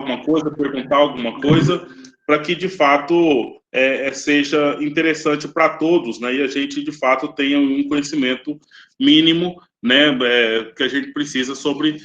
alguma coisa, perguntar alguma coisa, para que, de fato, seja interessante para todos, né? E a gente, de fato, tenha um conhecimento mínimo, né, que a gente precisa sobre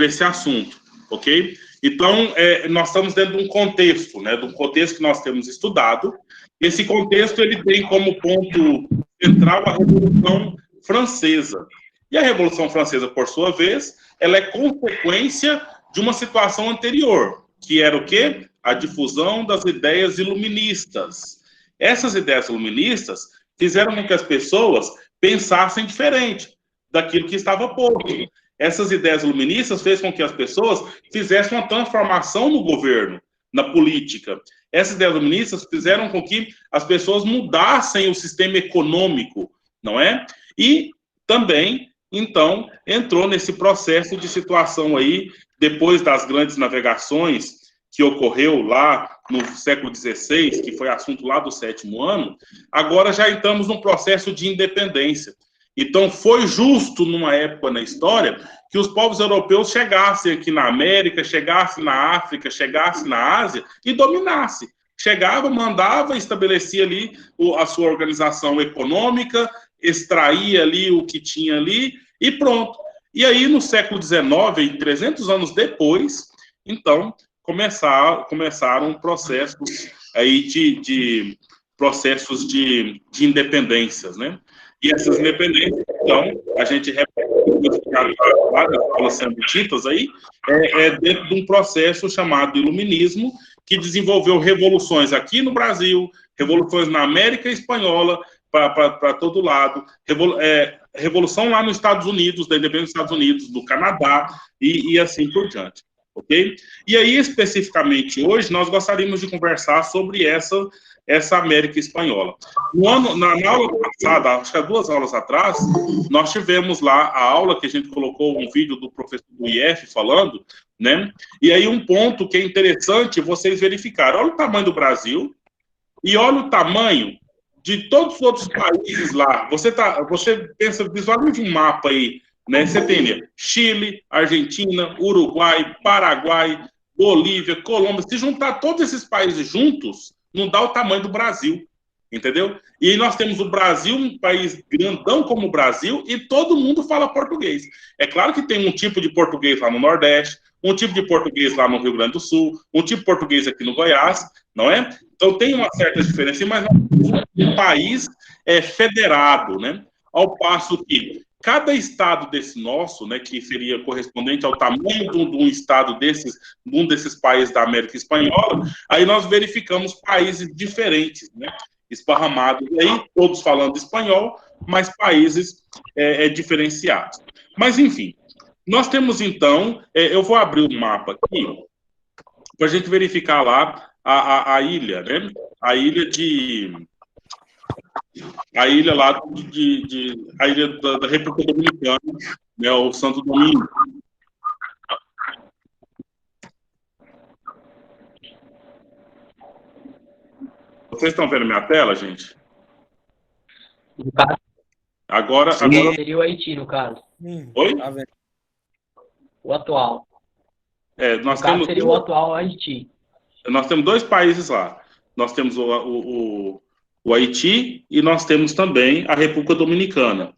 esse assunto, ok? Então, nós estamos dentro de um contexto, né, de um contexto que nós temos estudado. Esse contexto, ele tem como ponto central a Revolução Francesa. E a Revolução Francesa, por sua vez, ela é consequência de uma situação anterior, que era o quê? A difusão das ideias iluministas. Essas ideias iluministas fizeram com que as pessoas pensassem diferente daquilo que estava posto. Essas ideias iluministas fez com que as pessoas fizessem uma transformação no governo, na política. Essas ideias iluministas fizeram com que as pessoas mudassem o sistema econômico, não é? E também, então, entrou nesse processo de situação aí, depois das grandes navegações que ocorreu lá no século XVI, que foi assunto lá do 7º ano, agora já estamos num processo de independência. Então, foi justo, numa época na história, que os povos europeus chegassem aqui na América, chegassem na África, chegassem na Ásia e dominassem. Chegava, mandava, estabelecia ali a sua organização econômica, extraía ali o que tinha ali e pronto. E aí, no século XIX, 300 anos depois, então, começaram processos aí de processos de independências, né? E essas independências, então, a gente repete várias aulas sendo ditas aí, dentro de um processo chamado Iluminismo, que desenvolveu revoluções aqui no Brasil, revoluções na América Espanhola, para todo lado, revolução lá nos Estados Unidos, da independência dos Estados Unidos, do Canadá, e assim por diante. Ok? E aí, especificamente hoje, nós gostaríamos de conversar sobre essa América Espanhola. Na aula passada, acho que há 2 aulas atrás, nós tivemos lá a aula que a gente colocou um vídeo do professor do IF falando, né? E aí um ponto que é interessante vocês verificarem. Olha o tamanho do Brasil e olha o tamanho de todos os outros países lá. Você pensa, visualize um mapa aí, né? Você tem Chile, Argentina, Uruguai, Paraguai, Bolívia, Colômbia. Se juntar todos esses países juntos, não dá o tamanho do Brasil, entendeu? E aí nós temos o Brasil, um país grandão como o Brasil, e todo mundo fala português. É claro que tem um tipo de português lá no Nordeste, um tipo de português lá no Rio Grande do Sul, um tipo de português aqui no Goiás, não é? Então tem uma certa diferença, mas um país federado, né? Ao passo que cada estado desse nosso, né, que seria correspondente ao tamanho de um estado desses, de um desses países da América Espanhola, aí nós verificamos países diferentes, né, esparramados aí, todos falando espanhol, mas países diferenciados. Mas, enfim, nós temos, então, eu vou abrir o mapa aqui, para a gente verificar lá a ilha, né, a ilha lá a ilha da República Dominicana, né, o Santo Domingo. Vocês estão vendo minha tela, gente? Agora seria o Haiti, no caso. Oi? Tá vendo. O atual. Nós no caso, temos seria o atual Haiti. Nós temos 2 países lá. Nós temos o Haiti e nós temos também a República Dominicana.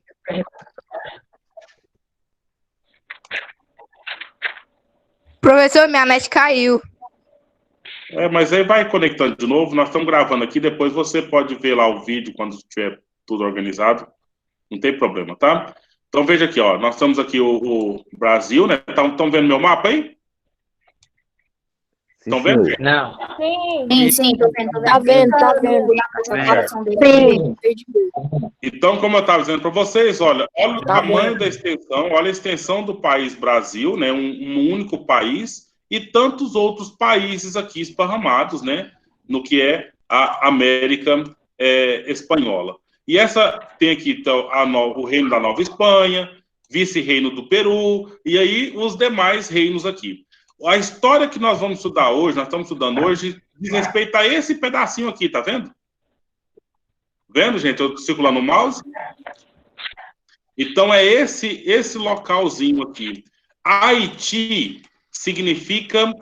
Professor, minha net caiu. Mas aí vai conectando de novo. Nós estamos gravando aqui, depois você pode ver lá o vídeo quando estiver tudo organizado. Não tem problema, tá? Então veja aqui, ó. Nós estamos aqui o Brasil, né? Estão vendo meu mapa aí? Estão vendo? Não. Sim, tô vendo. Tá vendo. Sim. Então, como eu estava dizendo para vocês, olha o tamanho da extensão, olha a extensão do país Brasil, né? Um único país, e tantos outros países aqui esparramados, né? No que é a América Espanhola. E essa tem aqui então, o Reino da Nova Espanha, vice-reino do Peru, e aí os demais reinos aqui. A história que nós vamos estudar hoje, nós estamos estudando hoje, diz respeito a esse pedacinho aqui, tá vendo? Vendo, gente? Eu circulando o mouse. Então, é esse localzinho aqui. Haiti significa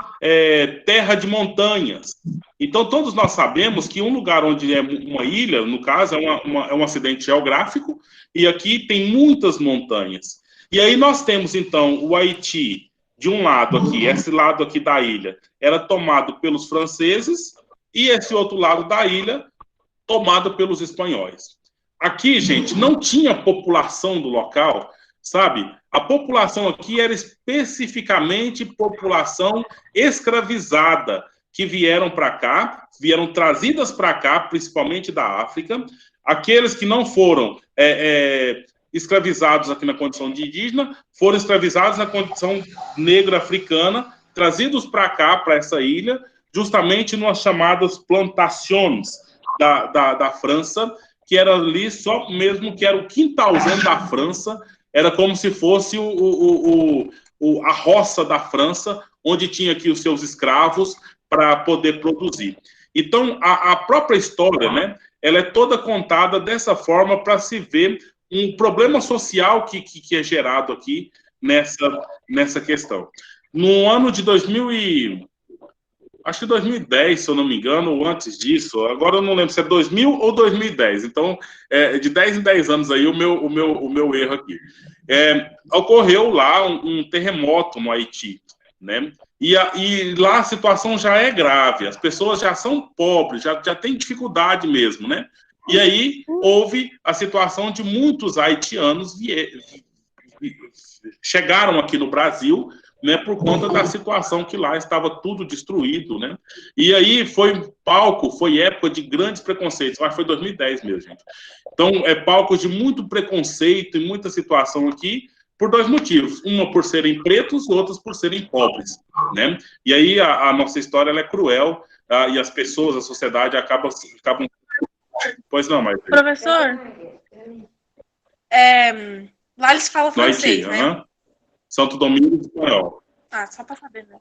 terra de montanhas. Então, todos nós sabemos que um lugar onde é uma ilha, no caso, é um acidente geográfico, e aqui tem muitas montanhas. E aí nós temos, então, o Haiti, de um lado aqui, esse lado aqui da ilha, era tomado pelos franceses, e esse outro lado da ilha, tomado pelos espanhóis. Aqui, gente, não tinha população do local, sabe? A população aqui era especificamente população escravizada, que vieram para cá, vieram trazidas para cá, principalmente da África. Aqueles que não foram escravizados aqui na condição de indígena, foram escravizados na condição negra africana, trazidos para cá, para essa ilha, justamente nas chamadas plantações da França, que era ali só mesmo que era o quintalzão da França, era como se fosse a roça da França, onde tinha aqui os seus escravos para poder produzir. Então, a própria história, né, ela é toda contada dessa forma para se ver um problema social que é gerado aqui nessa questão. No ano de 2010, se eu não me engano, ou antes disso, agora eu não lembro se é 2000 ou 2010, então, de 10 em 10 anos aí, o meu erro aqui. Ocorreu lá um terremoto no Haiti, né? E lá a situação já é grave, as pessoas já são pobres, já têm dificuldade mesmo, né? E aí houve a situação de muitos haitianos chegaram aqui no Brasil, né, por conta da situação que lá estava tudo destruído, né? E aí foi época de grandes preconceitos, mas foi 2010 mesmo, gente. Então, palco de muito preconceito e muita situação aqui, por dois motivos. Uma por serem pretos, outras por serem pobres, né? E aí a nossa história ela é cruel, e as pessoas, a sociedade acabam... Pois não, mas... Professor, lá eles falam francês, Haiti, né? Santo Domingo e espanhol. Ah, só para saber, né?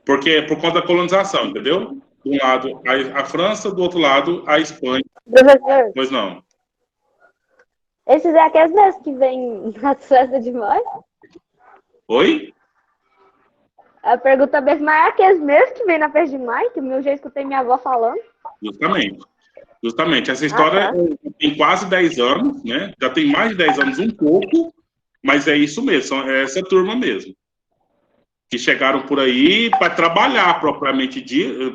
Porque por conta da colonização, entendeu? De um lado a França, do outro lado a Espanha. Professor, Pois não. esses é aqueles mesmos que vêm nas festas de maio? Oi? A pergunta mesmo é aqueles mesmos que vêm na festa de maio, que eu já escutei minha avó falando. Justamente. Essa história tem quase 10 anos, né? Já tem mais de 10 anos, um pouco, mas é isso mesmo, é essa turma mesmo. Que chegaram por aí para trabalhar propriamente,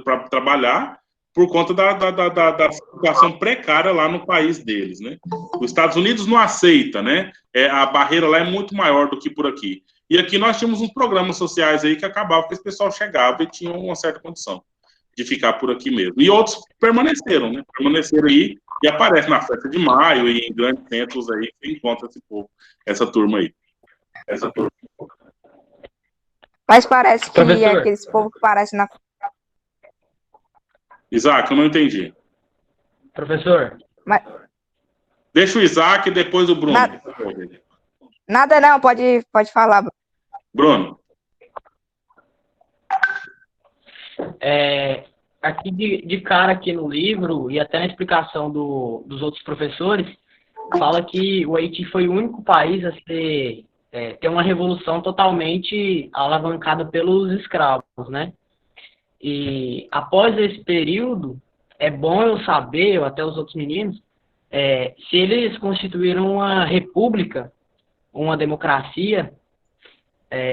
para trabalhar por conta da situação precária lá no país deles, né? Os Estados Unidos não aceita, né? A barreira lá é muito maior do que por aqui. E aqui nós tínhamos uns programas sociais aí que acabavam que esse pessoal chegava e tinha uma certa condição de ficar por aqui mesmo. E outros permaneceram, né? Permaneceram aí e aparecem na festa de maio e em grandes centros aí que encontra esse povo, essa turma aí. Mas parece que Professor. aqueles povos que parecem na... Isaac, eu não entendi. Professor, Deixa o Isaac e depois o Bruno. Nada não, pode falar. Bruno. aqui de cara aqui no livro, e até na explicação dos outros professores, fala que o Haiti foi o único país a ter uma revolução totalmente alavancada pelos escravos, né? E após esse período, é bom eu saber, ou até os outros meninos, se eles constituíram uma república, uma democracia,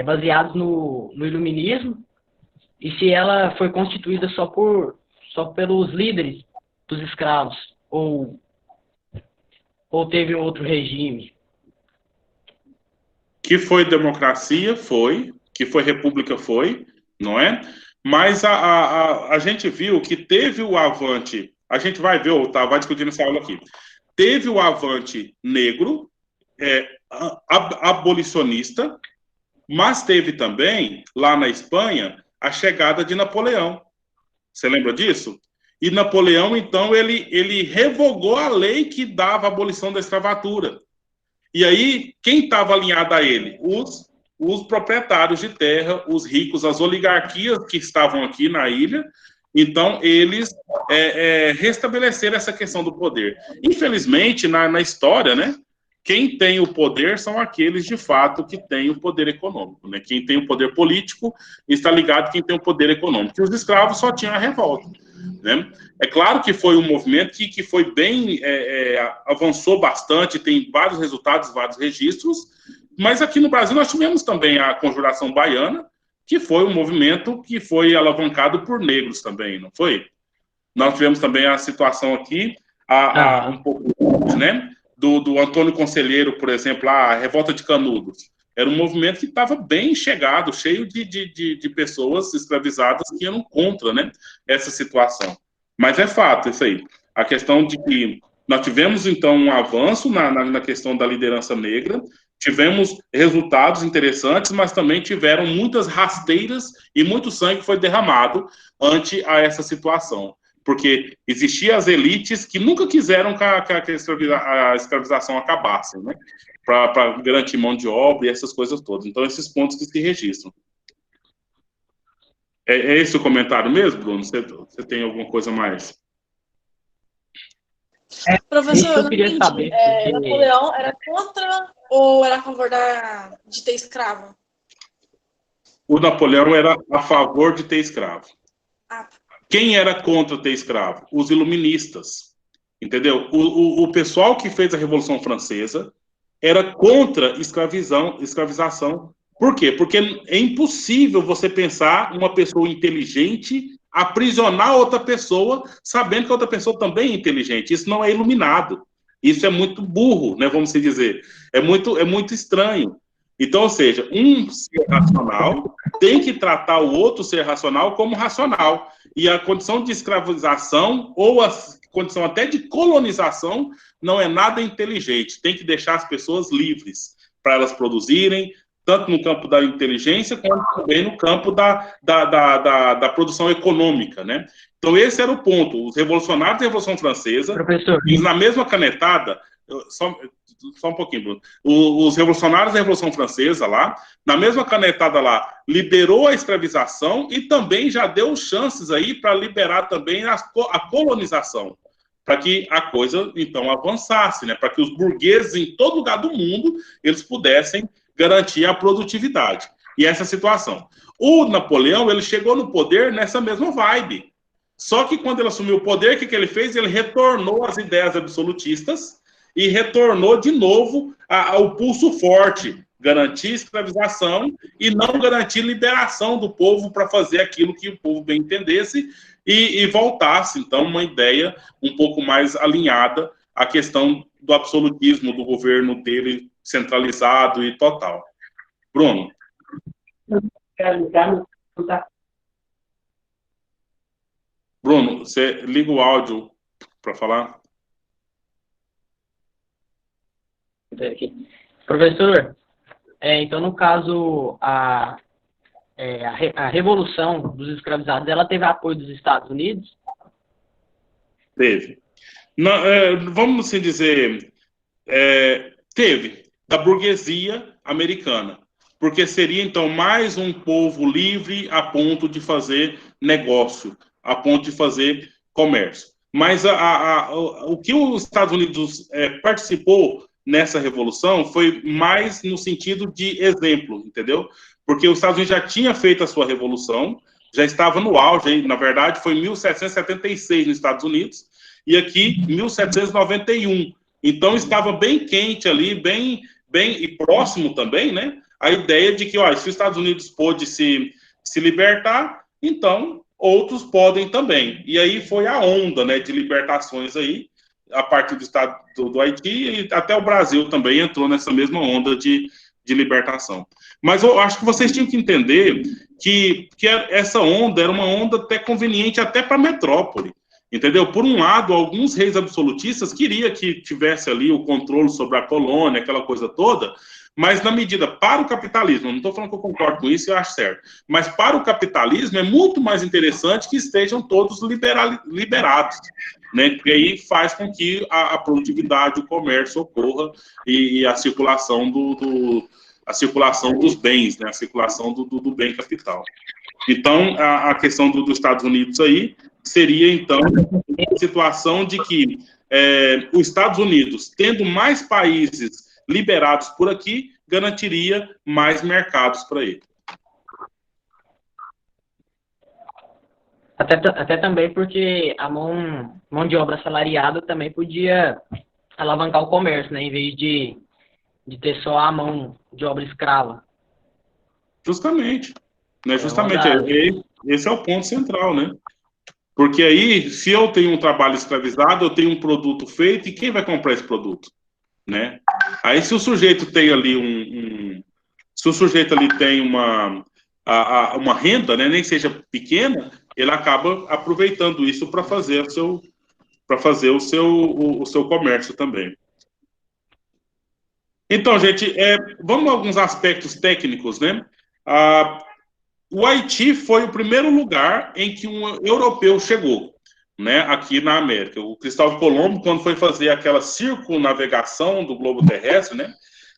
baseados no iluminismo, e se ela foi constituída só pelos líderes dos escravos, ou teve outro regime. Que foi democracia, foi. Que foi república, foi. Não é? Mas a gente viu que teve o avante, a gente vai ver, vai discutir nessa aula aqui, teve o avante negro, abolicionista, mas teve também, lá na Espanha, a chegada de Napoleão. Você lembra disso? E Napoleão, então, ele revogou a lei que dava a abolição da escravatura. E aí, quem estava alinhado a ele? Os proprietários de terra, os ricos, as oligarquias que estavam aqui na ilha. Então, eles restabeleceram essa questão do poder. Infelizmente, na história, né, quem tem o poder são aqueles, de fato, que têm o poder econômico, né? Quem tem o poder político está ligado a quem tem o poder econômico. E os escravos só tinham a revolta, né? É claro que foi um movimento que foi bem, avançou bastante, tem vários resultados, vários registros, mas aqui no Brasil nós tivemos também a Conjuração Baiana, que foi um movimento que foi alavancado por negros também, não foi? Nós tivemos também a situação aqui, um pouco, né? Do Antônio Conselheiro, por exemplo, a Revolta de Canudos. Era um movimento que estava bem chegado, cheio de pessoas escravizadas que iam contra, né, essa situação. Mas é fato isso aí. A questão de que nós tivemos, então, um avanço na questão da liderança negra, tivemos resultados interessantes, mas também tiveram muitas rasteiras e muito sangue foi derramado ante a essa situação. Porque existiam as elites que nunca quiseram que a escravização acabasse, né? Para garantir mão de obra e essas coisas todas. Então, esses pontos que se registram. É esse o comentário mesmo, Bruno? Você tem alguma coisa a mais? Professor, eu não queria entendi. saber. Napoleão era contra ou era a favor de ter escravo? O Napoleão era a favor de ter escravo. Ah, tá. Quem era contra ter escravo? Os iluministas. Entendeu? O pessoal que fez a Revolução Francesa era contra escravização. Por quê? Porque é impossível você pensar uma pessoa inteligente aprisionar outra pessoa sabendo que a outra pessoa também é inteligente. Isso não é iluminado. Isso é muito burro, né, vamos dizer. É muito estranho. Então, ou seja, um ser racional tem que tratar o outro ser racional como racional. E a condição de escravização ou a condição até de colonização não é nada inteligente. Tem que deixar as pessoas livres para elas produzirem, tanto no campo da inteligência, quanto também no campo da produção econômica, né? Então, esse era o ponto. Os revolucionários da Revolução Francesa, Professor, eles na mesma canetada, só um pouquinho, Bruno. Os revolucionários da Revolução Francesa lá, na mesma canetada lá, liberou a escravização e também já deu chances aí para liberar também a colonização, para que a coisa, então, avançasse, né? Para que os burgueses em todo lugar do mundo, eles pudessem garantir a produtividade. E essa situação. O Napoleão, ele chegou no poder nessa mesma vibe. Só que quando ele assumiu o poder, o que ele fez? Ele retornou às ideias absolutistas e retornou de novo ao pulso forte, garantir escravização e não garantir liberação do povo para fazer aquilo que o povo bem entendesse e voltasse, então, uma ideia um pouco mais alinhada à questão do absolutismo do governo dele centralizado e total. Bruno. Bruno, você liga o áudio para falar? Professor, então, no caso, a Revolução dos Escravizados, ela teve apoio dos Estados Unidos? Teve. Não, vamos assim dizer, teve, da burguesia americana, porque seria, então, mais um povo livre a ponto de fazer negócio, a ponto de fazer comércio. Mas o que os Estados Unidos participou nessa revolução foi mais no sentido de exemplo, entendeu? Porque os Estados Unidos já tinha feito a sua revolução, já estava no auge, na verdade foi em 1776 nos Estados Unidos, e aqui 1791. Então estava bem quente ali, bem e próximo também, né? A ideia de que, se os Estados Unidos pôde se libertar, então outros podem também. E aí foi a onda, né, de libertações aí, a partir do estado do Haiti, e até o Brasil também entrou nessa mesma onda de libertação. Mas eu acho que vocês tinham que entender que essa onda era uma onda até conveniente até para a metrópole, entendeu? Por um lado, alguns reis absolutistas queriam que tivesse ali o controle sobre a colônia, aquela coisa toda, mas na medida para o capitalismo, não estou falando que eu concordo com isso, eu acho certo, mas para o capitalismo é muito mais interessante que estejam todos liberados, né? Porque aí faz com que a produtividade, o comércio ocorra e a circulação a circulação dos bens, né? A circulação do bem capital. Então, a questão dos Estados Unidos aí seria, então, a situação de que os Estados Unidos, tendo mais países liberados por aqui, garantiria mais mercados para ele. Até também porque a mão de obra assalariada também podia alavancar o comércio, né? Em vez de ter só a mão de obra escrava. Justamente. Né? Justamente. Uma das- Esse é o ponto central, né? Porque aí, se eu tenho um trabalho escravizado, eu tenho um produto feito, e quem vai comprar esse produto? Né? Aí, se o sujeito tem ali se o sujeito ali tem uma renda, né, nem seja pequena, ele acaba aproveitando isso para fazer o seu comércio também. Então, gente, vamos a alguns aspectos técnicos, né? O Haiti foi o primeiro lugar em que um europeu chegou, né, aqui na América. O Cristóvão Colombo, quando foi fazer aquela circunnavegação do globo terrestre, né,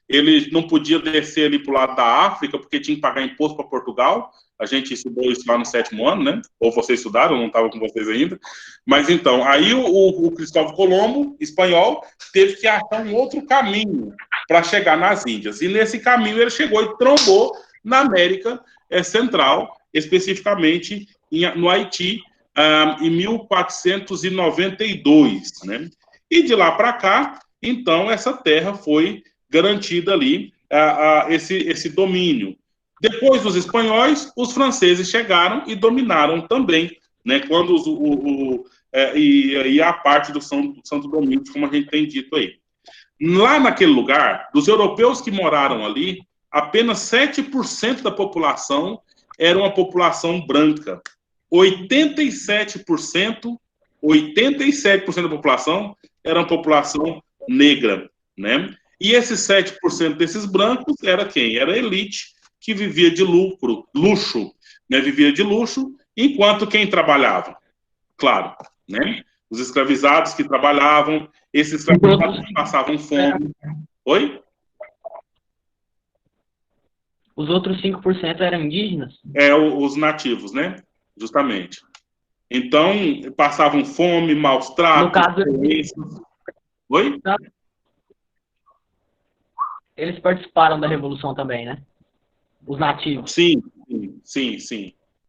ele não podia descer ali para o lado da África, porque tinha que pagar imposto para Portugal. A gente estudou isso lá no 7º ano, né? Ou vocês estudaram, eu não estava com vocês ainda. Mas então, aí o Cristóvão Colombo, espanhol, teve que achar um outro caminho para chegar nas Índias. E nesse caminho ele chegou e trombou na América Central, especificamente no Haiti, em 1492, né? E de lá para cá, então, essa terra foi garantida ali, esse domínio. Depois dos espanhóis, os franceses chegaram e dominaram também, né? Quando e a parte do Santo Domingos, como a gente tem dito aí. Lá naquele lugar, dos europeus que moraram ali, apenas 7% da população era uma população branca. 87% da população era uma população negra, né? E esses 7% desses brancos era quem? Era a elite que vivia de luxo, né? Vivia de luxo, enquanto quem trabalhava? Claro, né? Os escravizados que trabalhavam, esses escravizados que passavam fome. Oi? Os outros 5% eram indígenas? Os nativos, né? Justamente. Então, passavam fome, maus tratos, No caso, Oi? Eles participaram da Revolução também, né? Os nativos. Sim.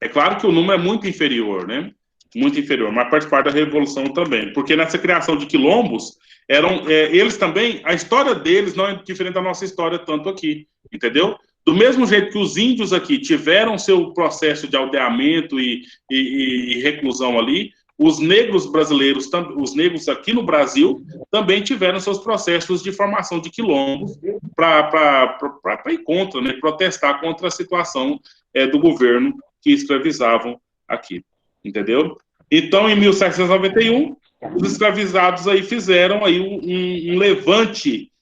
É claro que o número é muito inferior, né? Muito inferior, mas participaram da Revolução também. Porque nessa criação de quilombos, eles também, a história deles não é diferente da nossa história tanto aqui, entendeu? Do mesmo jeito que os índios aqui tiveram seu processo de aldeamento e reclusão ali, os negros brasileiros, os negros aqui no Brasil, também tiveram seus processos de formação de quilombos para ir contra, né, protestar contra a situação do governo que escravizavam aqui, entendeu? Então, em 1791, os escravizados aí fizeram aí um levante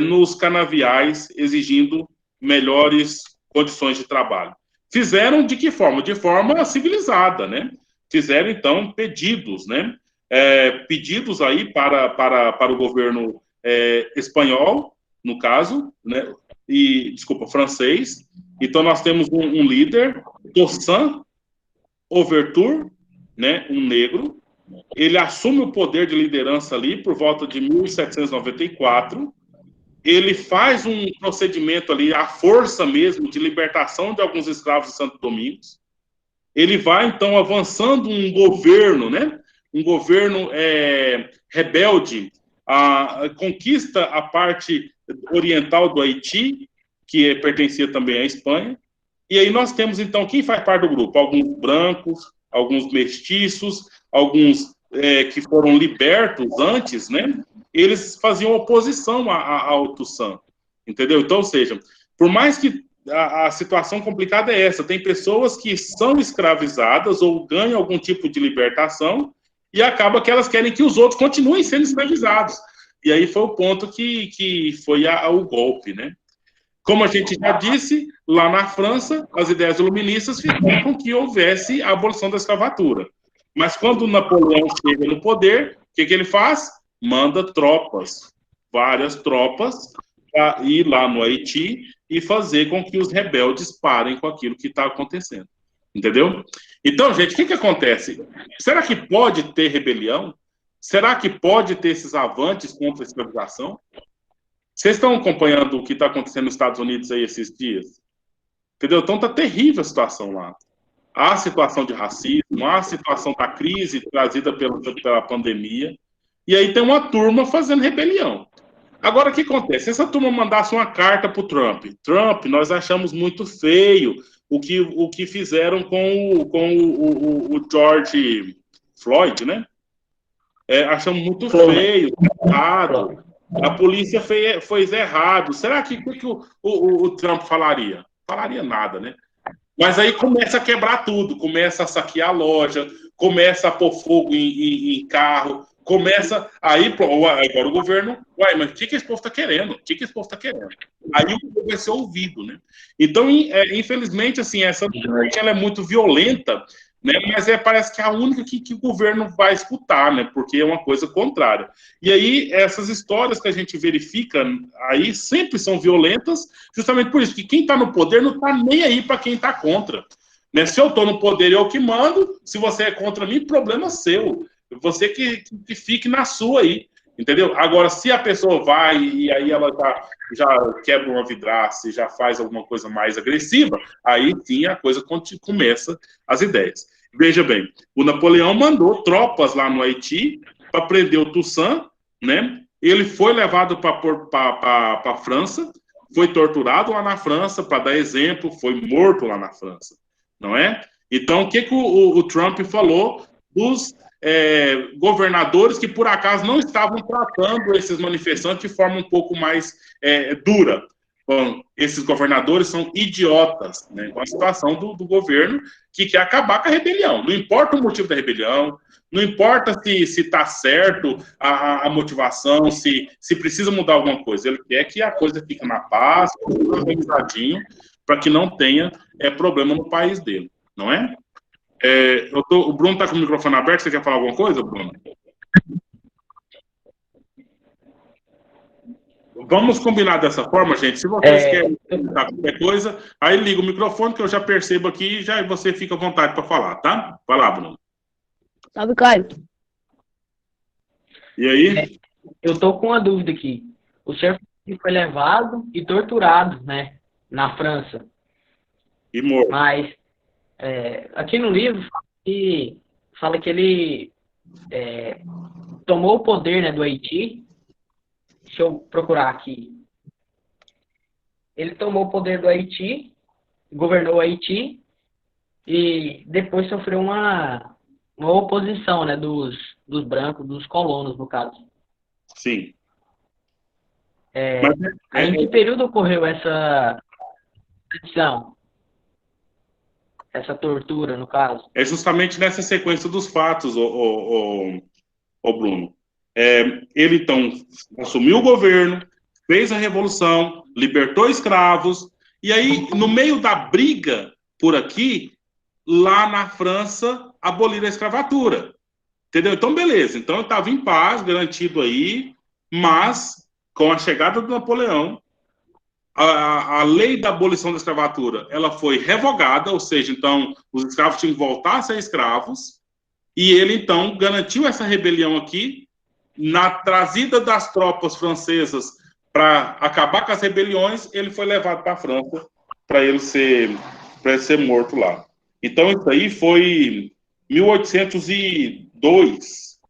nos canaviais, exigindo melhores condições de trabalho. Fizeram de que forma? De forma civilizada, né? Fizeram, então, pedidos, né? Pedidos aí para o governo espanhol, no caso, né? Francês. Então, nós temos um líder, Toussaint Louverture, né? Um negro. Ele assume o poder de liderança ali por volta de 1794. Ele faz um procedimento ali, à força mesmo, de libertação de alguns escravos de Santo Domingos. Ele vai, então, avançando um governo, né? Um governo rebelde, conquista a parte oriental do Haiti, que pertencia também à Espanha. E aí nós temos, então, quem faz parte do grupo? Alguns brancos, alguns mestiços, alguns que foram libertos antes, né? Eles faziam oposição ao Toussaint, entendeu? Então, ou seja, por mais que a situação complicada é essa, tem pessoas que são escravizadas ou ganham algum tipo de libertação e acaba que elas querem que os outros continuem sendo escravizados. E aí foi o ponto que foi o golpe, né? Como a gente já disse, lá na França, as ideias iluministas fizeram com que houvesse a abolição da escravatura. Mas quando Napoleão chega no poder, o que ele faz? Manda tropas, várias tropas, para ir lá no Haiti e fazer com que os rebeldes parem com aquilo que está acontecendo. Entendeu? Então, gente, o que acontece? Será que pode ter rebelião? Será que pode ter esses avantes contra a escravização? Vocês estão acompanhando o que está acontecendo nos Estados Unidos aí esses dias? Entendeu? Então tá terrível a situação lá. Há a situação de racismo, há a situação da crise trazida pela pandemia, e aí tem uma turma fazendo rebelião. Agora, o que acontece? Se essa turma mandasse uma carta para o Trump, Trump, nós achamos muito feio o que fizeram com o George Floyd, né? Achamos muito feio, errado. A polícia fez errado. Será que o Trump falaria? Falaria nada, né? Mas aí começa a quebrar tudo, começa a saquear a loja, começa a pôr fogo em carro, começa aí agora o governo, mas o que esse povo está querendo? O que esse povo está querendo? Aí o povo vai ser ouvido, né? Então, infelizmente, assim, essa morte ela é muito violenta, né? Mas parece que é a única que o governo vai escutar, né? Porque é uma coisa contrária. E aí essas histórias que a gente verifica aí sempre são violentas, justamente por isso que quem está no poder não está nem aí para quem está contra, né? Se eu estou no poder, eu que mando. Se você é contra mim, problema seu. Você que fique na sua aí, entendeu? Agora, se a pessoa vai e aí ela já quebra uma vidraça e já faz alguma coisa mais agressiva, aí sim a coisa começa as ideias. Veja bem, o Napoleão mandou tropas lá no Haiti para prender o Toussaint, né? Ele foi levado para a França, foi torturado lá na França, para dar exemplo, foi morto lá na França, não é? Então, o que o Trump falou dos governadores que, por acaso, não estavam tratando esses manifestantes de forma um pouco mais dura? Bom, esses governadores são idiotas, né? Com a situação do governo que quer acabar com a rebelião. Não importa o motivo da rebelião, não importa se está certo a motivação, se precisa mudar alguma coisa. Ele quer que a coisa fique na paz, organizadinho, para que não tenha problema no país dele, não é? O Bruno está com o microfone aberto, você quer falar alguma coisa, Bruno? Vamos combinar dessa forma, gente. Se vocês querem perguntar qualquer coisa, aí liga o microfone, que eu já percebo aqui, e você fica à vontade para falar, tá? Vai lá, Bruno. Salve, Caio. E aí? Eu estou com uma dúvida aqui. O senhor foi levado e torturado, né, na França. E morto. Mas aqui no livro fala que ele tomou o poder, né, do Haiti. Deixa eu procurar aqui. Ele tomou o poder do Haiti, governou o Haiti e depois sofreu uma oposição, né, dos brancos, dos colonos, no caso. Sim. Aí, em que período ocorreu essa tradição? Essa tortura, no caso? É justamente nessa sequência dos fatos, o Bruno. Ele, então, assumiu o governo, fez a revolução, libertou escravos, e aí, no meio da briga por aqui, lá na França, aboliram a escravatura. Entendeu? Então, beleza. Então, eu estava em paz, garantido aí, mas, com a chegada do Napoleão, a lei da abolição da escravatura, ela foi revogada, ou seja, então, os escravos tinham que voltar a ser escravos, e ele, então, garantiu essa rebelião aqui, na trazida das tropas francesas para acabar com as rebeliões, ele foi levado para a França para ele ser morto lá. Então, isso aí foi 1802.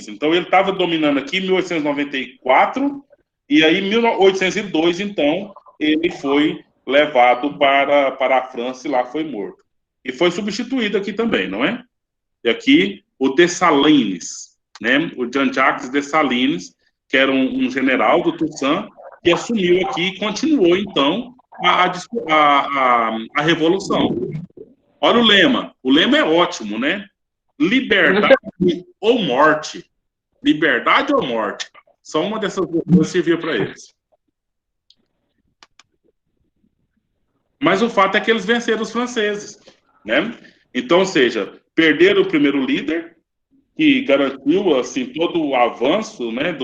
Então, ele estava dominando aqui em 1894, e aí, em 1802, então, ele foi levado para a França e lá foi morto. E foi substituído aqui também, não é? E aqui, o Dessalines, né? O Jean-Jacques Dessalines, que era um general do Toussaint, que assumiu aqui e continuou, então, a revolução. Olha o lema é ótimo, né? Liberdade ou morte. Liberdade ou morte. Só uma dessas duas coisas servia para eles. Mas o fato é que eles venceram os franceses, né? Então, ou seja, perderam o primeiro líder, que garantiu, assim, todo o avanço, né,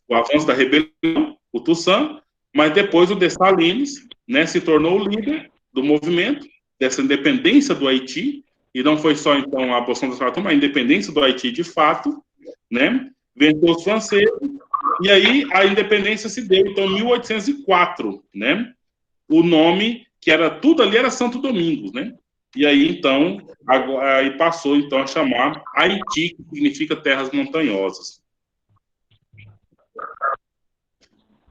o avanço da rebelião, o Toussaint, mas depois o Dessalines, né, se tornou o líder do movimento, dessa independência do Haiti, e não foi só, então, a abolição da escravatura, mas a independência do Haiti de fato, né? venceu os franceses, e aí a independência se deu, então, em 1804, né? O nome, que era tudo ali, era Santo Domingos, né? E aí, então, aí passou, então, a chamar Haiti, que significa terras montanhosas.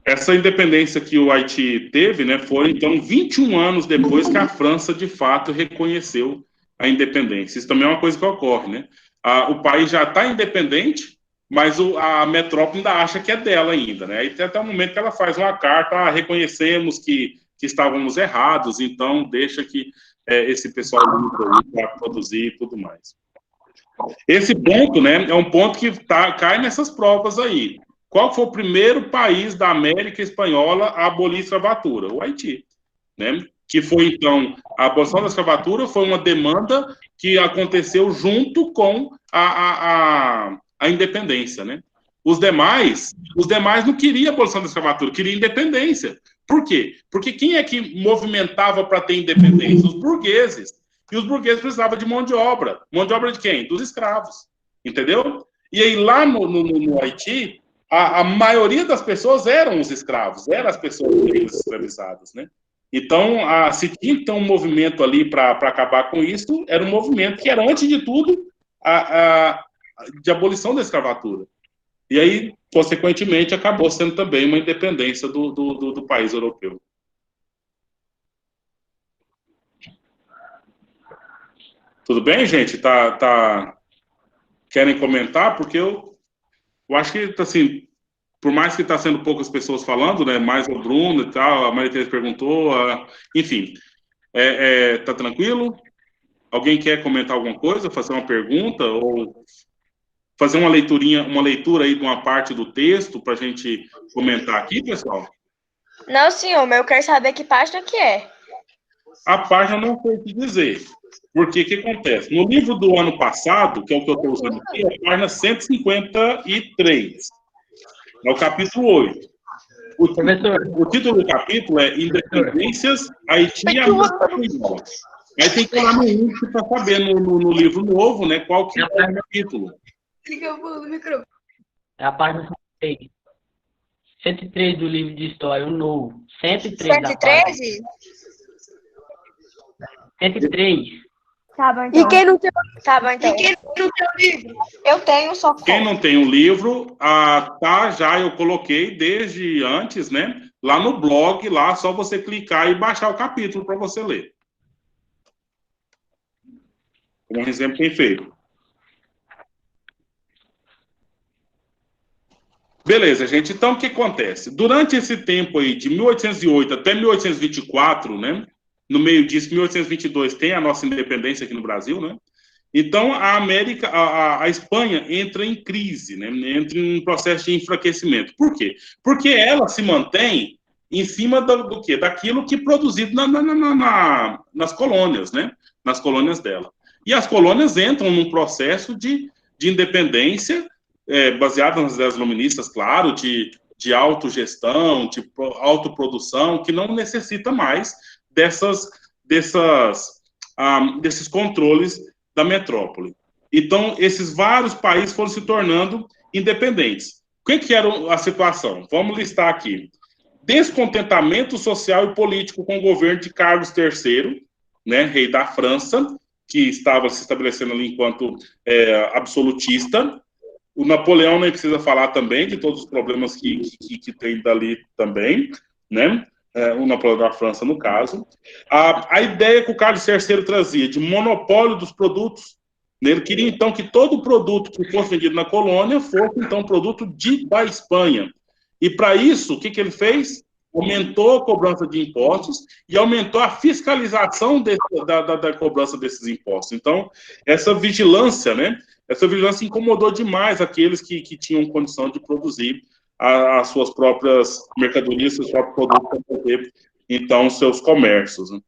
Essa independência que o Haiti teve, né, foi, então, 21 anos depois que a França, de fato, reconheceu a independência. Isso também é uma coisa que ocorre, né? O país já está independente, mas a metrópole ainda acha que é dela ainda, né? Aí tem até o momento que ela faz uma carta, reconhecemos que estávamos errados, então deixa que esse pessoal luta para produzir e tudo mais. Esse ponto, né, é um ponto que cai nessas provas aí. Qual foi o primeiro país da América Espanhola a abolir a escravatura? O Haiti, né? Que foi, então, a abolição da escravatura foi uma demanda que aconteceu junto com a independência, né? Os demais não queriam a abolição da escravatura, queriam independência. Por quê? Porque quem é que movimentava para ter independência? Os burgueses. E os burgueses precisavam de mão de obra. Mão de obra de quem? Dos escravos. Entendeu? E aí, lá no Haiti, a maioria das pessoas eram os escravos, eram as pessoas escravizadas, né? Então, se tinha então um movimento ali para acabar com isso, era um movimento que era, antes de tudo, de abolição da escravatura. E aí, consequentemente, acabou sendo também uma independência do país europeu. Tudo bem, gente? Querem comentar? Porque eu acho que, assim, por mais que está sendo poucas pessoas falando, né? Mais o Bruno e tal, a Maria Teresa perguntou, enfim. Tá tranquilo? Alguém quer comentar alguma coisa, fazer uma pergunta ou fazer uma leitura aí de uma parte do texto para a gente comentar aqui, pessoal? Não, senhor, mas eu quero saber que página que é. A página não sei te dizer. Porque o que acontece? No livro do ano passado, que é o que eu estou usando aqui, é a página 153. É o capítulo 8. O título do capítulo é Independências, Haiti e América Espanhola. Aí tem que ir lá no índice para saber no livro novo, né, qual que é o capítulo. É a página 103. 103 do livro de história, o novo. 103 da página. 103. Tá bom, então. E quem não tem o livro? Eu tenho, só que... Quem não tem o livro, eu coloquei desde antes, né? Lá no blog, lá só você clicar e baixar o capítulo para você ler. Como um exemplo bem feito. Beleza, gente. Então, o que acontece? Durante esse tempo aí, de 1808 até 1824, né? No meio disso, 1822, tem a nossa independência aqui no Brasil, né? Então, a Espanha entra em crise, né? Entra em um processo de enfraquecimento. Por quê? Porque ela se mantém em cima do quê? Daquilo que é produzido nas colônias, né? Nas colônias dela. E as colônias entram num processo de independência, baseado nas ideias iluministas, claro, de autogestão, de autoprodução, que não necessita mais desses controles da metrópole. Então, esses vários países foram se tornando independentes. O que era a situação? Vamos listar aqui. Descontentamento social e político com o governo de Carlos III, né, rei da França, que estava se estabelecendo ali enquanto absolutista. O Napoleão nem precisa falar também de todos os problemas que tem dali também, né? O Napoleão da França, no caso. A ideia que o Carlos III trazia de monopólio dos produtos, né? Ele queria, então, que todo produto que fosse vendido na colônia fosse, então, produto da Espanha. E, para isso, o que ele fez? Aumentou a cobrança de impostos e aumentou a fiscalização da cobrança desses impostos. Então, essa vigilância, né? Essa vigilância incomodou demais aqueles que tinham condição de produzir as suas próprias mercadorias, seus próprios produtos para poder, então, seus comércios. Né?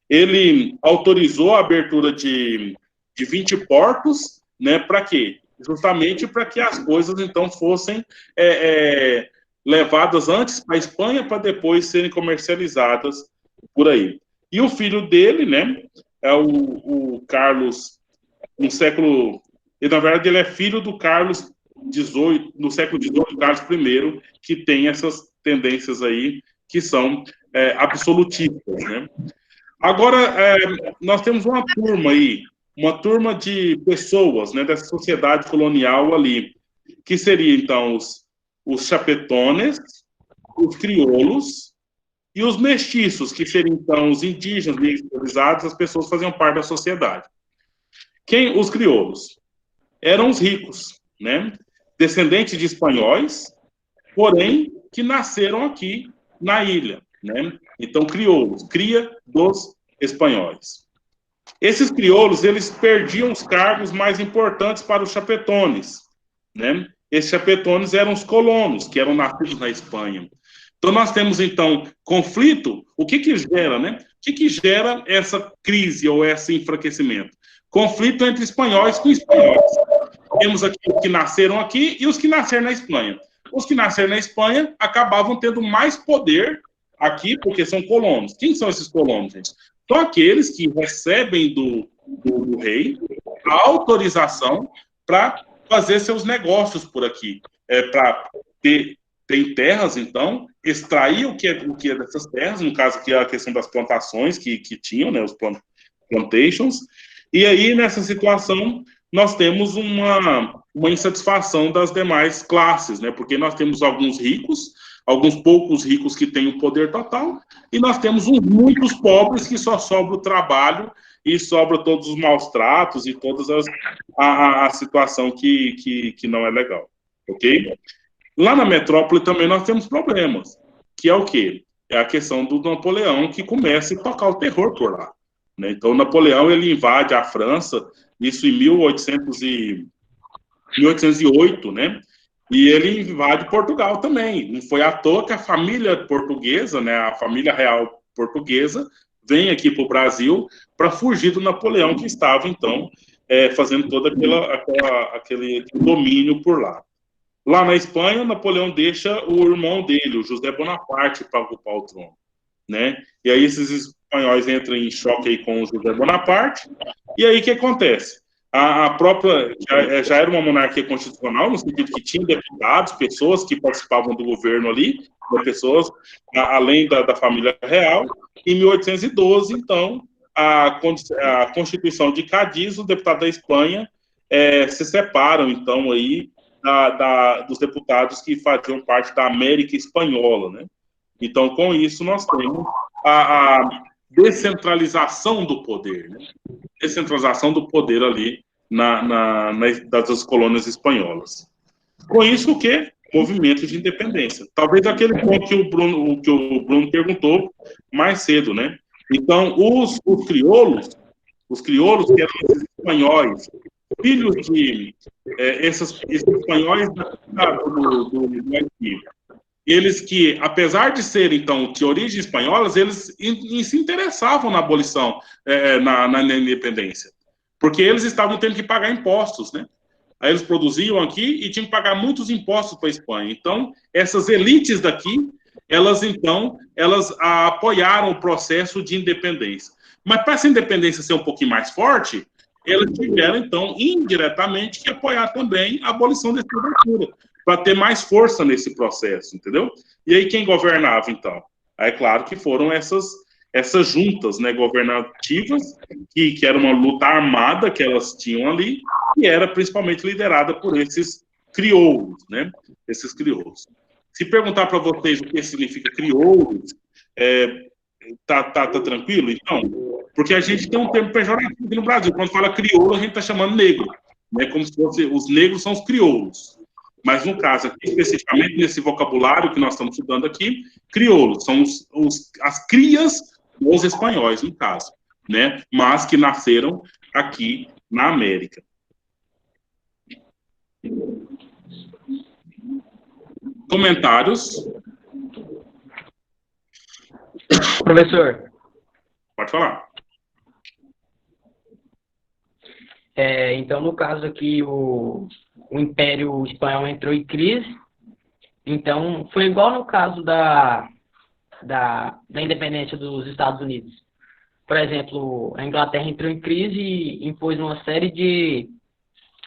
Ele autorizou a abertura de 20 portos, né? Para quê? Justamente para que as coisas, então, fossem levadas antes para a Espanha para depois serem comercializadas por aí. E o filho dele, né? É o Carlos, no século... E, na verdade, ele é filho do Carlos no século XVIII, Carlos I, que tem essas tendências aí que são absolutistas, né? Agora, nós temos uma turma aí, uma turma de pessoas, né, dessa sociedade colonial ali, que seria, então, os chapetones, os crioulos e os mestiços, que seriam, então, os indígenas escravizados, as pessoas que faziam parte da sociedade. Os crioulos? Eram os ricos, né? Descendentes de espanhóis, porém, que nasceram aqui na ilha, né? Então, crioulos, cria dos espanhóis. Esses crioulos, eles perdiam os cargos mais importantes para os chapetones, né? Esses chapetones eram os colonos, que eram nascidos na Espanha. Então, nós temos, então, conflito. O que gera, né? O que gera essa crise ou esse enfraquecimento? Conflito entre espanhóis com espanhóis. Temos aqui os que nasceram aqui e os que nasceram na Espanha. Os que nasceram na Espanha acabavam tendo mais poder aqui, porque são colonos. Quem são esses colonos, gente? São aqueles que recebem do rei a autorização para fazer seus negócios por aqui. Para ter terras, então, extrair o que é dessas terras, no caso aqui a questão das plantações que tinham, né, os plantations. E aí, nessa situação, nós temos uma insatisfação das demais classes, né? Porque nós temos alguns ricos, alguns poucos ricos que têm o poder total, e nós temos muitos pobres que só sobra o trabalho e sobra todos os maus tratos e toda a situação que não é legal, ok? Lá na metrópole também nós temos problemas, que é o quê? É a questão do Napoleão, que começa a tocar o terror por lá, né? Então, Napoleão, ele invade a França, isso em 1808, né? E ele invade Portugal também. Não foi à toa que a família portuguesa, né, a família real portuguesa, vem aqui para o Brasil para fugir do Napoleão, que estava, então, fazendo todo aquele domínio por lá. Lá na Espanha, Napoleão deixa o irmão dele, o José Bonaparte, para ocupar o trono, né? E aí esses espanhóis entram em choque aí com o José Bonaparte, e aí o que acontece? A própria, já era uma monarquia constitucional, no sentido que tinha deputados, pessoas que participavam do governo ali, pessoas além da família real. Em 1812, então, a Constituição de Cádiz, os deputados da Espanha se separam, então, aí, dos deputados que faziam parte da América Espanhola, né? Então, com isso, nós temos a descentralização do poder, né? Descentralização do poder ali das colônias espanholas. Com isso, o quê? Movimento de independência. Talvez aquele ponto que o Bruno perguntou mais cedo, né? Então, os crioulos que eram esses espanhóis, filhos de esses espanhóis do Haiti, eles que, apesar de serem, então, de origem espanholas, eles se interessavam na abolição, na independência, porque eles estavam tendo que pagar impostos, né? Aí eles produziam aqui e tinham que pagar muitos impostos para a Espanha. Então, essas elites daqui, elas apoiaram o processo de independência. Mas para essa independência ser um pouquinho mais forte, eles tiveram, então, indiretamente, que apoiar também a abolição da escravatura, para ter mais força nesse processo, entendeu? E aí quem governava, então? Aí, é claro que foram essas juntas, né, governativas, que era uma luta armada que elas tinham ali, e era principalmente liderada por esses crioulos, né? Esses crioulos. Se perguntar para vocês o que significa crioulos, tá tranquilo? Então, porque a gente tem um termo pejorativo aqui no Brasil. Quando fala crioulo, a gente está chamando negro, né? Como se fosse, os negros são os crioulos. Mas, no caso, aqui, especificamente nesse vocabulário que nós estamos estudando aqui, crioulos são as crias dos espanhóis, no caso, né? Mas que nasceram aqui na América. Comentários? Professor. Pode falar. Então, no caso aqui, o Império Espanhol entrou em crise. Então, foi igual no caso da independência dos Estados Unidos. Por exemplo, a Inglaterra entrou em crise e impôs uma série de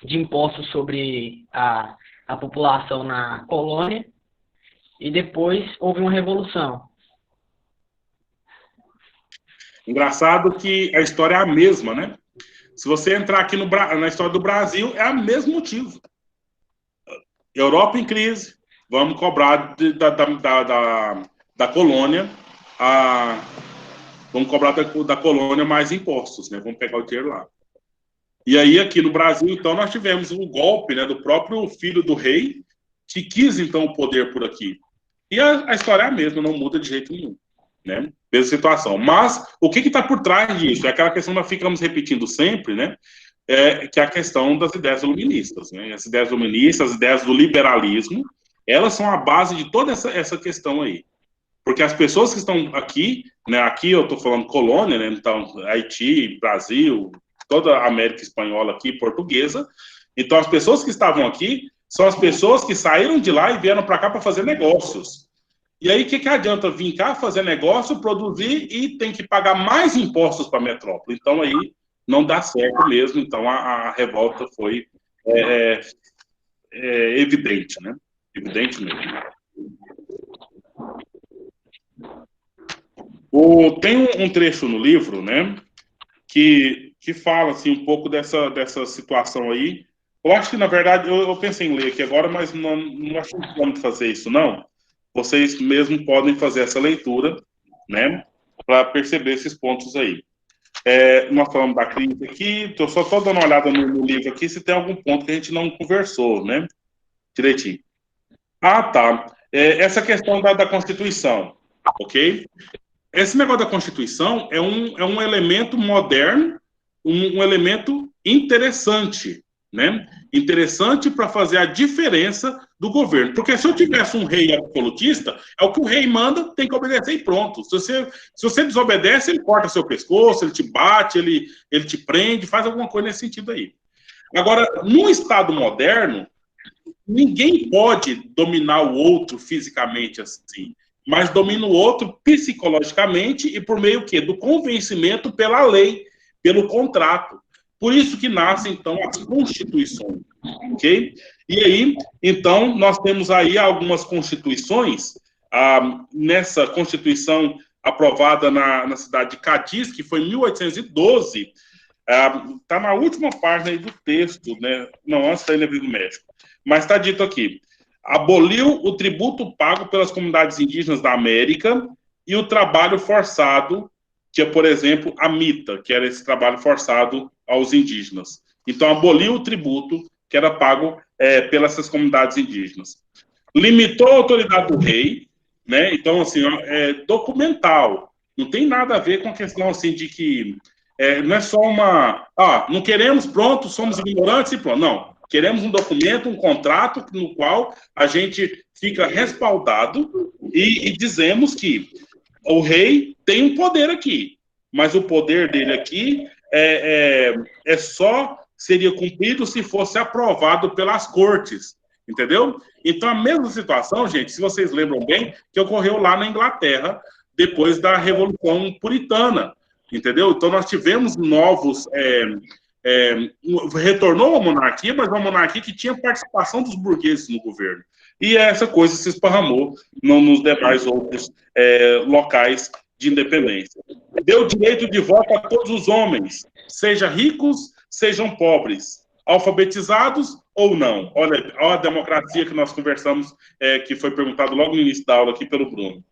impostos sobre a a população na colônia e depois houve uma revolução. Engraçado que a história é a mesma, né? Se você entrar aqui na história do Brasil, é o mesmo motivo. Europa em crise, vamos cobrar da colônia, vamos cobrar da colônia mais impostos, né? Vamos pegar o dinheiro lá. E aí, aqui no Brasil, então, nós tivemos o golpe, né, do próprio filho do rei, que quis, então, o poder por aqui. E a história é a mesma, não muda de jeito nenhum, né? Mesma situação. Mas, o que está por trás disso? É aquela questão que nós ficamos repetindo sempre, né? Que é a questão das ideias iluministas, né? As ideias iluministas, as ideias do liberalismo, elas são a base de toda essa questão aí. Porque as pessoas que estão aqui, né? Aqui eu estou falando colônia, né? Então, Haiti, Brasil, toda a América Espanhola aqui, portuguesa. Então, as pessoas que estavam aqui são as pessoas que saíram de lá e vieram para cá para fazer negócios. E aí, o que adianta vir cá fazer negócio, produzir e tem que pagar mais impostos para a metrópole? Então, aí não dá certo mesmo. Então, a revolta foi evidente, né? Evidente mesmo. Tem um trecho no livro, né, que fala assim, um pouco dessa situação aí. Eu acho que, na verdade, eu pensei em ler aqui agora, mas não acho que vamos fazer isso, não. Vocês mesmo podem fazer essa leitura, né, para perceber esses pontos aí. Nós falamos da crise aqui, só estou dando uma olhada no livro aqui, se tem algum ponto que a gente não conversou, né, direitinho. Ah, tá. Essa questão da Constituição, ok? Esse negócio da Constituição é um elemento moderno, um elemento interessante, né? Interessante para fazer a diferença do governo. Porque se eu tivesse um rei absolutista, é o que o rei manda, tem que obedecer e pronto. Se você desobedece, ele corta seu pescoço, ele te bate, ele te prende, faz alguma coisa nesse sentido aí. Agora, num Estado moderno, ninguém pode dominar o outro fisicamente assim, mas domina o outro psicologicamente e por meio do convencimento pela lei, pelo contrato. Por isso que nascem, então, as constituições, ok? E aí, então, nós temos aí algumas constituições, nessa constituição aprovada na cidade de Cádiz, que foi em 1812, está na última página aí do texto, né? Não, antes da Livro do México. Mas está dito aqui: aboliu o tributo pago pelas comunidades indígenas da América e o trabalho forçado, que é, por exemplo, a mita, que era esse trabalho forçado aos indígenas. Então, aboliu o tributo que era pago pelas comunidades indígenas. Limitou a autoridade do rei, né? Então, assim, documental. Não tem nada a ver com a questão, assim, de que não é só não queremos, pronto, somos ignorantes e pronto. Não. Queremos um documento, um contrato no qual a gente fica respaldado e dizemos que o rei tem um poder aqui, mas o poder dele aqui seria cumprido se fosse aprovado pelas cortes, entendeu? Então, a mesma situação, gente, se vocês lembram bem, que ocorreu lá na Inglaterra, depois da Revolução Puritana, entendeu? Então, nós tivemos novos... retornou a monarquia, mas uma monarquia que tinha participação dos burgueses no governo. E essa coisa se esparramou nos demais outros locais de independência. Deu direito de voto a todos os homens, sejam ricos, sejam pobres, alfabetizados ou não. Olha a democracia que nós conversamos, que foi perguntado logo no início da aula aqui pelo Bruno.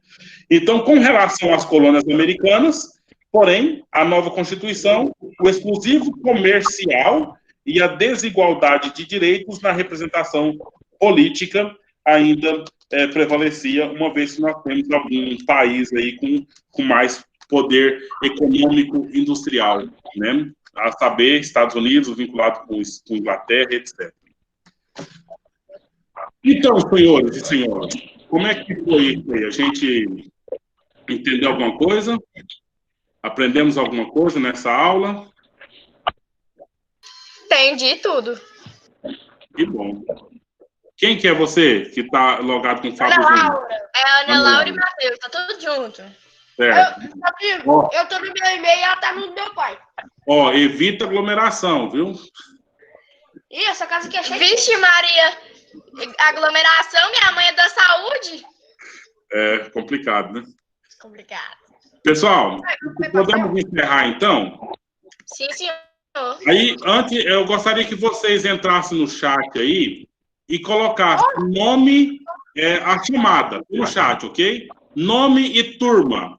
Então, com relação às colônias americanas, porém, a nova Constituição, o exclusivo comercial e a desigualdade de direitos na representação política ainda prevalecia, uma vez que nós temos algum país aí com mais poder econômico industrial, né? A saber, Estados Unidos, vinculado com Inglaterra, etc. Então, senhores e senhoras, como é que foi isso aí? A gente entendeu alguma coisa? Aprendemos alguma coisa nessa aula? Entendi tudo. Que bom. Quem que é você que está logado com o Fábio Júnior? Ana Laura. Ana Laura e Matheus, tá tudo junto. Certo. Eu tô no meu e-mail e ela tá no meu pai. Evita aglomeração, viu? Ih, essa casa aqui é cheia. Vixe, Maria. Aglomeração, minha mãe é da saúde. É complicado, né? Complicado. Pessoal, podemos encerrar então? Sim, senhor. Aí, antes, eu gostaria que vocês entrassem no chat aí e colocassem nome, a chamada no chat, ok? Nome e turma,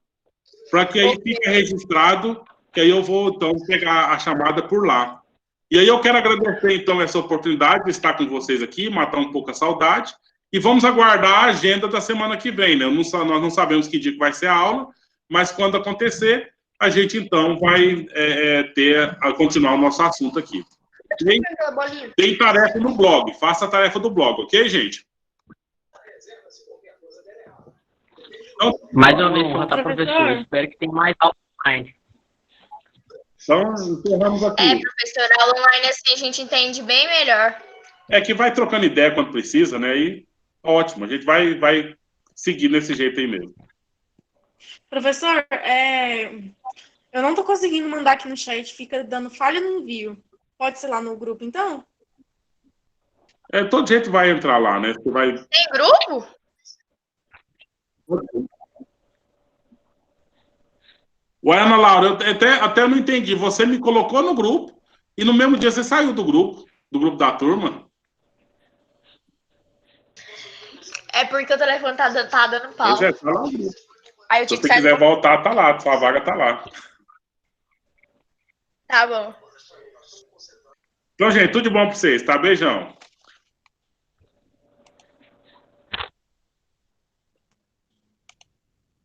para que aí fique registrado, que aí eu vou, então, pegar a chamada por lá. E aí eu quero agradecer, então, essa oportunidade de estar com vocês aqui, matar um pouco a saudade, e vamos aguardar a agenda da semana que vem, né? Nós não sabemos que dia que vai ser a aula, mas quando acontecer, a gente, então, vai continuar o nosso assunto aqui. Tem tarefa no blog, faça a tarefa do blog, ok, gente? Então, Mais uma vez, tá, professor? Espero que tenha mais aula online. Então, encerramos aqui. Professor, aula online assim a gente entende bem melhor. É que vai trocando ideia quando precisa, né? E ótimo, a gente vai seguir desse jeito aí mesmo. Professor, eu não tô conseguindo mandar aqui no chat, fica dando falha no envio. Pode ser lá no grupo, então? Todo jeito vai entrar lá, né? Você vai... Tem grupo? Ué, Ana Laura, eu até não entendi. Você me colocou no grupo e no mesmo dia você saiu do grupo da turma. É porque o telefone tá dando pau. Pois tá lá no grupo. Aí eu Se tive você que sair quiser voltar, tá lá. Sua vaga tá lá. Tá bom. Então, gente, tudo de bom pra vocês, tá? Beijão.